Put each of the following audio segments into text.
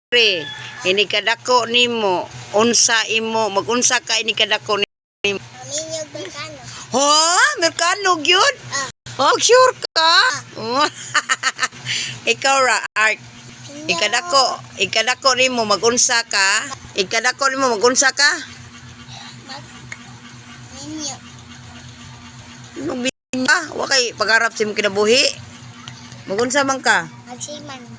Pre, ini kadako nimo. Unsa imo, magunsa ka ini kadako nimo. Minyog Mercano. Ha? Merkano gyud? Ah. Oh, sure ka? Ikaw ra, Art. Ikadako nimo magunsa ka? Ikadako nimo magunsa ka? Minyog. Nung binya, wa kay pagharap sa imong kinabuhi. Magunsa man ka? Magsiman.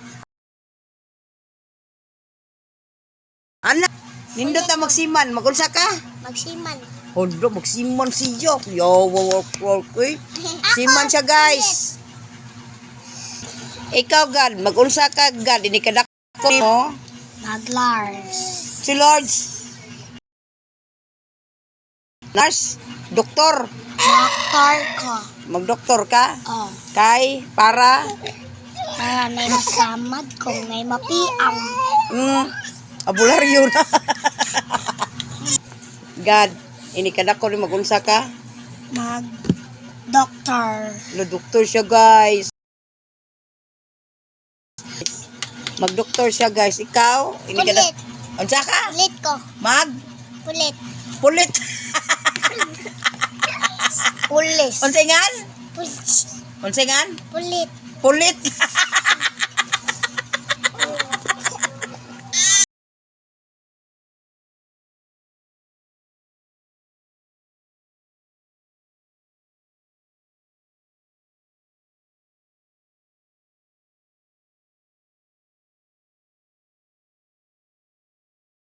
Ana, nindot na magsiman, magunsa ka? Magsiman. Hondo, magsiman siya. Yo, work, eh. Siman siya, guys. Ikaw, God, magunsa ka, God. Ini kadako mo. Maglars. Si Lords. Nurse, doktor. Doktor ko. Magdoktor ka? Oh. Kay, para? Para may masamad kung may mapiang. Abularyo na. God, ini kadako ni magunsa ka? Mag-doktor. Doktor siya, guys. Magdoktor siya, guys. Ikaw? Ini Pulit. Unsa ka? Pulit ko. Pulit. Pulit. Pulis. Unsa ngan? Pulis. Unsa ngan? Pulit. Pulit.